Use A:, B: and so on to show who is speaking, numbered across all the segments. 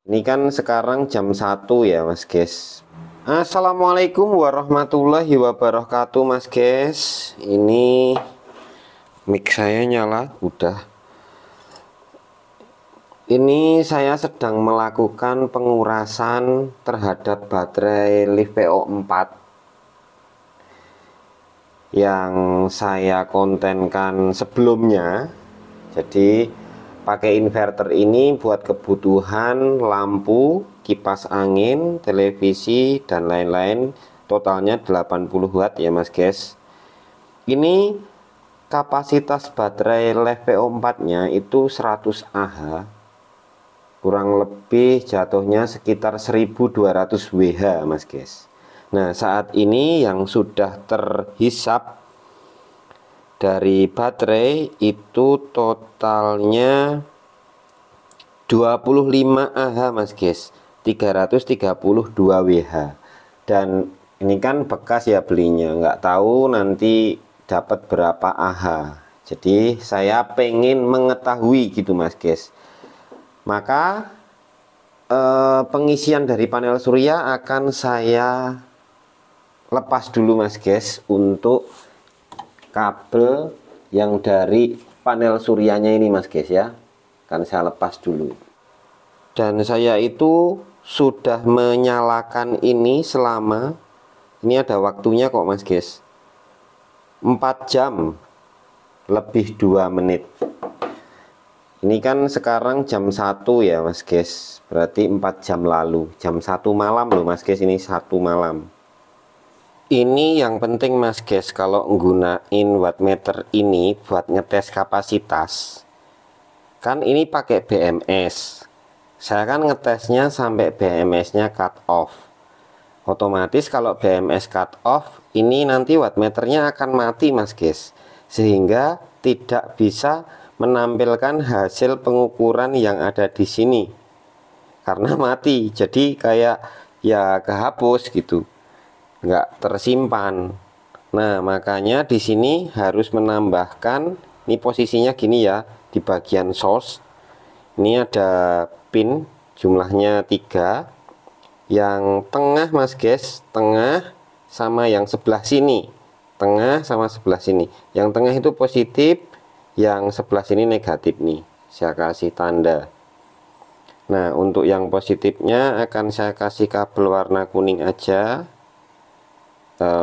A: Ini kan sekarang jam 1 ya Mas Guys. Assalamualaikum warahmatullahi wabarakatuh Mas Guys. Ini mic saya nyala udah. Ini saya sedang melakukan pengurasan terhadap baterai Liveo 4 yang saya kontenkan sebelumnya. Jadi pakai inverter ini buat kebutuhan lampu, kipas angin, televisi, dan lain-lain. Totalnya 80 watt ya Mas Guys. Ini kapasitas baterai Liveo 4 nya itu 100 Ah, kurang lebih jatuhnya sekitar 1200 Wh Mas Guys. Nah, saat ini yang sudah terhisap dari baterai itu totalnya 25 Ah Mas Guys, 332 Wh. Dan ini kan bekas ya belinya, nggak tahu nanti dapat berapa Ah. Jadi saya pengen mengetahui gitu Mas Guys. Maka pengisian dari panel surya akan saya lepas dulu Mas Guys untuk kabel yang dari panel suryanya ini Mas Guys ya. Kan saya lepas dulu. Dan saya itu sudah menyalakan ini selama, ini ada waktunya kok Mas Guys, 4 jam lebih 2 menit. Ini kan sekarang jam 1 ya Mas Guys, berarti 4 jam lalu, jam 1 malam loh Mas Guys, ini 1 malam. Ini yang penting Mas Guys, kalau nggunain wattmeter ini buat ngetes kapasitas, kan ini pakai BMS. Saya kan ngetesnya sampai BMS-nya cut off. Otomatis kalau BMS cut off, ini nanti wattmeternya akan mati Mas Guys, sehingga tidak bisa menampilkan hasil pengukuran yang ada di sini karena mati. Jadi kayak ya kehapus gitu, nggak tersimpan. Nah, makanya di sini harus menambahkan, ini posisinya gini ya, di bagian source. Ini ada pin jumlahnya 3. Yang tengah Mas Guys, tengah sama yang sebelah sini. Tengah sama sebelah sini. Yang tengah itu positif, yang sebelah sini negatif nih. Saya kasih tanda. Nah, untuk yang positifnya akan saya kasih kabel warna kuning aja.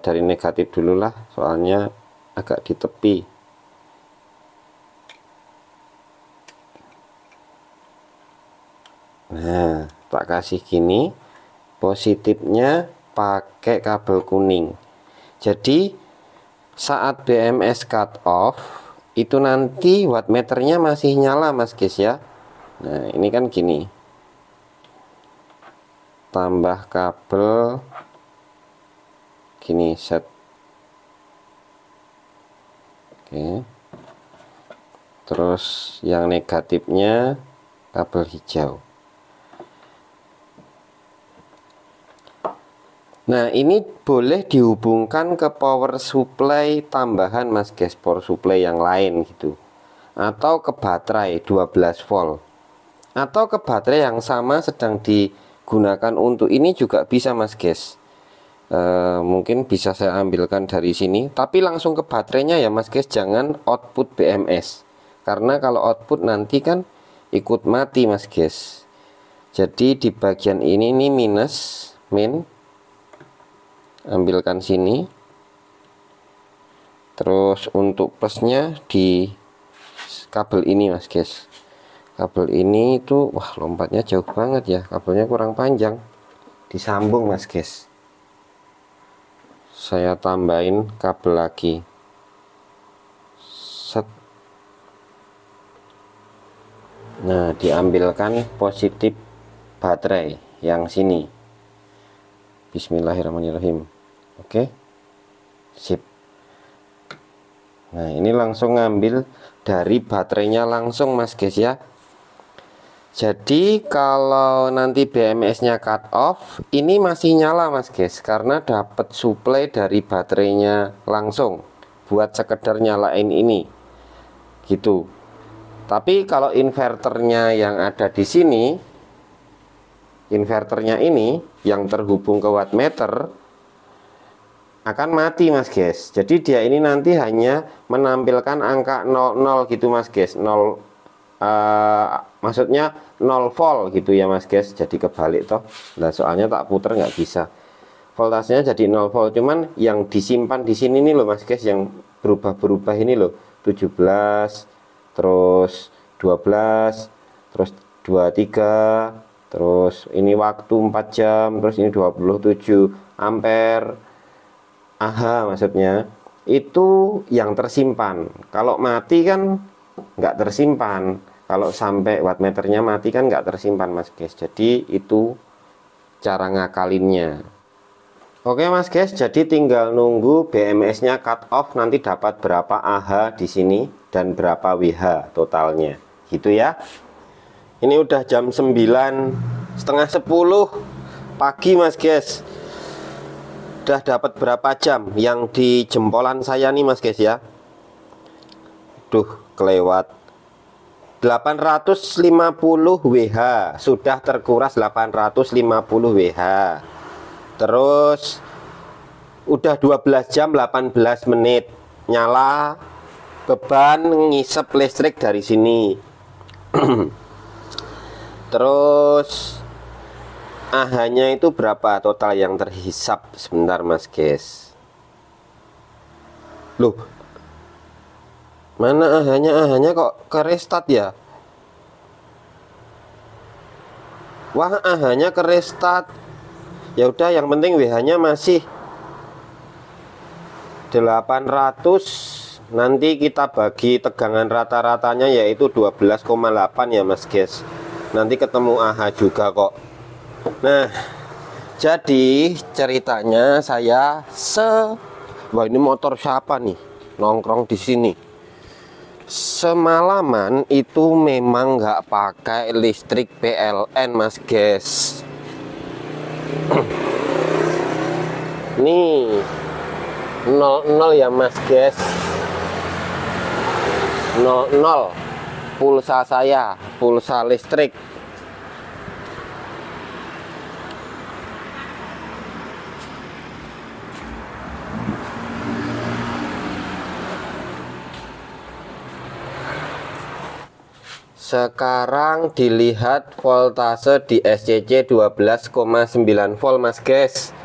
A: Dari negatif dulu lah, soalnya agak di tepi. Nah, tak kasih gini, positifnya pakai kabel kuning. Jadi saat BMS cut off itu nanti wattmeternya masih nyala Mas Guys ya. Nah, ini kan gini, tambah kabel gini, set. Oke, terus yang negatifnya kabel hijau. Nah, ini boleh dihubungkan ke power supply tambahan Mas Guys, power supply yang lain gitu, atau ke baterai 12 volt, atau ke baterai yang sama sedang digunakan untuk ini juga bisa Mas Guys. Mungkin bisa saya ambilkan dari sini, tapi langsung ke baterainya ya Mas Guys, jangan output BMS, karena kalau output nanti kan ikut mati Mas Guys. Jadi di bagian ini nih minus min, ambilkan sini, terus untuk plusnya di kabel ini Mas Guys. Kabel ini itu wah lompatnya jauh banget ya, kabelnya kurang panjang, disambung Mas Guys. Saya tambahin kabel lagi, set. Nah, diambilkan positif baterai yang sini. Bismillahirrahmanirrahim. Oke, sip. Nah, ini langsung ngambil dari baterainya langsung Mas Guys ya. Jadi kalau nanti BMS-nya cut off, ini masih nyala Mas Guys, karena dapat supply dari baterainya langsung buat sekedar nyalain ini gitu. Tapi kalau inverternya yang ada di sini inverternya ini yang terhubung ke wattmeter akan mati mas guys. Jadi dia ini nanti hanya menampilkan angka 00 gitu mas guys. 0 maksudnya 0 volt gitu ya mas guys. Jadi kebalik toh. Nah soalnya tak puter nggak bisa. Voltasenya jadi 0 volt. Cuman yang disimpan di sini nih loh mas guys, yang berubah-berubah ini loh. 17, terus 12, terus 23, terus ini waktu 4 jam, terus ini 27 ampere Ah maksudnya itu yang tersimpan. Kalau mati kan nggak tersimpan. Kalau sampai wattmeternya mati kan nggak tersimpan mas guys. Jadi itu cara ngakalinnya. Oke mas guys, jadi tinggal nunggu BMS nya cut off, nanti dapat berapa Ah di sini dan berapa WH totalnya gitu ya. Ini udah jam 9, setengah 10 pagi mas guys. Udah dapat berapa jam yang di jempolan saya nih mas guys ya. Duh kelewat 850 WH, sudah terkuras 850 WH. Terus udah 12 jam 18 menit nyala, beban ngisep listrik dari sini. Terus AH-nya itu berapa total yang terhisap? Sebentar mas guys. Loh, mana AH-nya? AH-nya kok ke restart ya? Wah, AH-nya ke restart. Ya udah, yang penting WH-nya masih 800. Nanti kita bagi tegangan rata-ratanya yaitu 12,8 ya mas guys. Nanti ketemu AH juga kok. Nah, jadi ceritanya saya wah ini motor siapa nih nongkrong di sini. Semalaman itu memang nggak pakai listrik PLN mas guys. Nih 00 ya mas guys. 00 pulsa saya, pulsa listrik. Sekarang dilihat voltase di SCC 12,9 volt mas guys.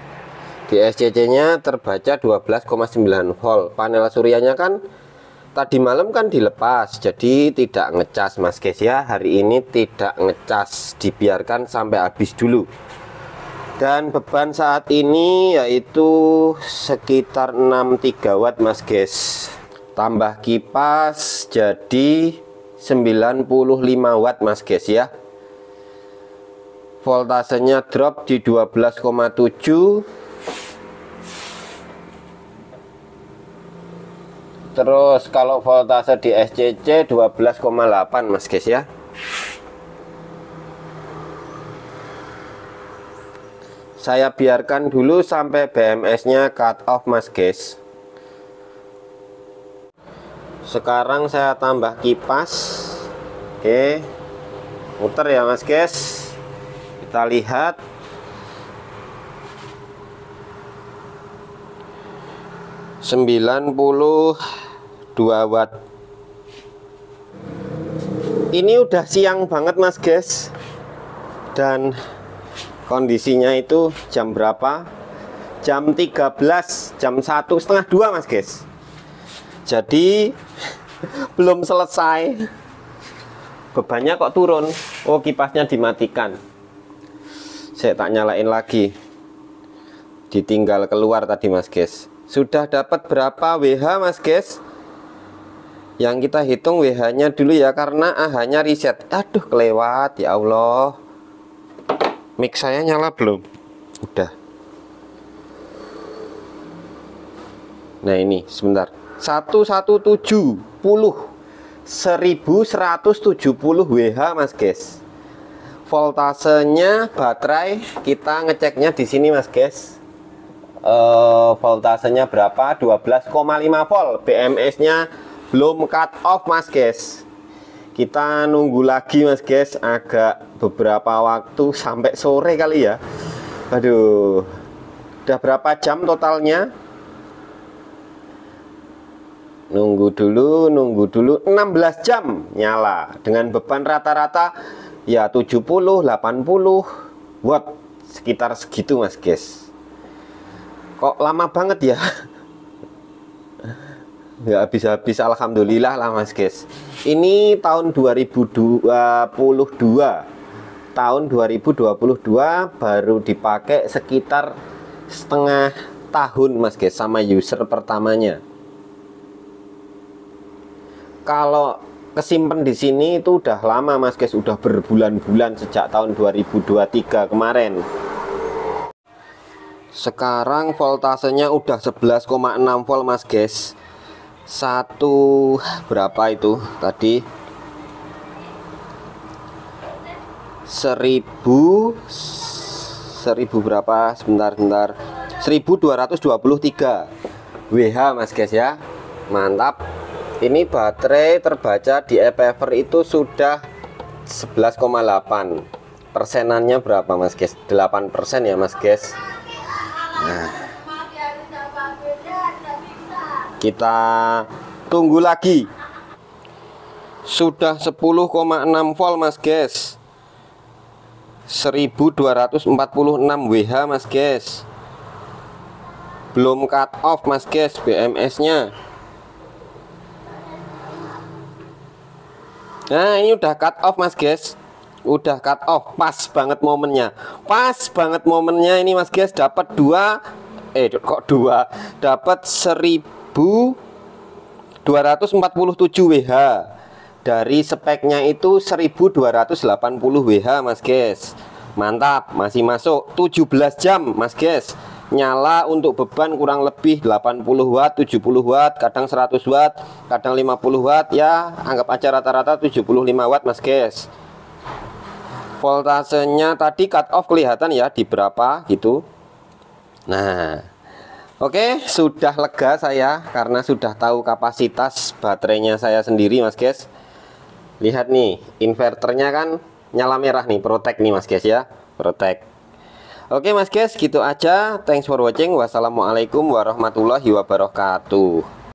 A: Di SCC nya terbaca 12,9 volt. Panel suryanya kan tadi malam kan dilepas, jadi tidak ngecas mas guys ya. Hari ini tidak ngecas, dibiarkan sampai habis dulu. Dan beban saat ini yaitu sekitar 63 watt mas guys. Tambah kipas jadi 95 watt mas guys ya. Voltasenya drop di 12,7. Terus kalau voltase di SCC 12,8 mas guys ya. Saya biarkan dulu sampai BMS nya cut off mas guys. Sekarang saya tambah kipas. Oke, muter ya mas guys. Kita lihat. (92 watt). Ini udah siang banget mas guys. Dan kondisinya itu jam berapa? Jam 13, jam 1:30 mas guys. Jadi belum selesai. Bebannya kok turun. Oh kipasnya dimatikan. Saya tak nyalain lagi. Ditinggal keluar tadi mas guys. Sudah dapat berapa WH mas guys? Yang kita hitung WH nya dulu ya, karena AH nya reset. Aduh kelewat ya Allah. Mic saya nyala belum? Udah. Nah ini sebentar. 1170 1170 WH mas guys. Voltasenya baterai kita ngeceknya di sini mas guys. Voltasenya berapa? 12,5 volt. BMS nya belum cut off mas guys. Kita nunggu lagi mas guys, agak beberapa waktu sampai sore kali ya. Aduh, udah berapa jam totalnya? Nunggu dulu 16 jam nyala dengan beban rata-rata ya 70-80 watt, sekitar segitu mas guys. Kok lama banget ya? Nggak habis-habis, alhamdulillah lah mas guys. Ini tahun 2022, tahun 2022 baru dipakai sekitar setengah tahun mas guys sama user pertamanya. Kalau kesimpan di sini itu udah lama mas guys, udah berbulan-bulan sejak tahun 2023 kemarin. Sekarang voltasenya udah 11,6 volt mas guys. Satu berapa itu tadi? 1000 berapa? Sebentar 1223 WH mas guys ya. Mantap. Ini baterai terbaca di ePaper itu sudah 11,8. Persenannya berapa mas guys? 8% ya mas guys. Nah, kita tunggu lagi. Sudah 10,6 volt mas guys, 1246 WH mas guys. Belum cut off mas guys BMS nya. Nah ini udah cut off mas guys, udah cut off. Pas banget momennya, ini mas guys. Dapat dapat 1247 WH. Dari speknya itu 1280 WH mas guys. Mantap, masih masuk 17 jam mas guys. Nyala untuk beban kurang lebih 80 watt, 70 watt, kadang 100 watt, kadang 50 watt ya. Anggap aja rata-rata 75 watt mas guys. Voltasenya tadi cut off kelihatan ya di berapa gitu. Nah, oke, sudah lega saya karena sudah tahu kapasitas baterainya saya sendiri mas guys. Lihat nih, inverternya kan nyala merah nih, Protect nih mas guys ya, Protect. Oke mas guys, gitu aja. Thanks for watching. Wassalamualaikum warahmatullahi wabarakatuh.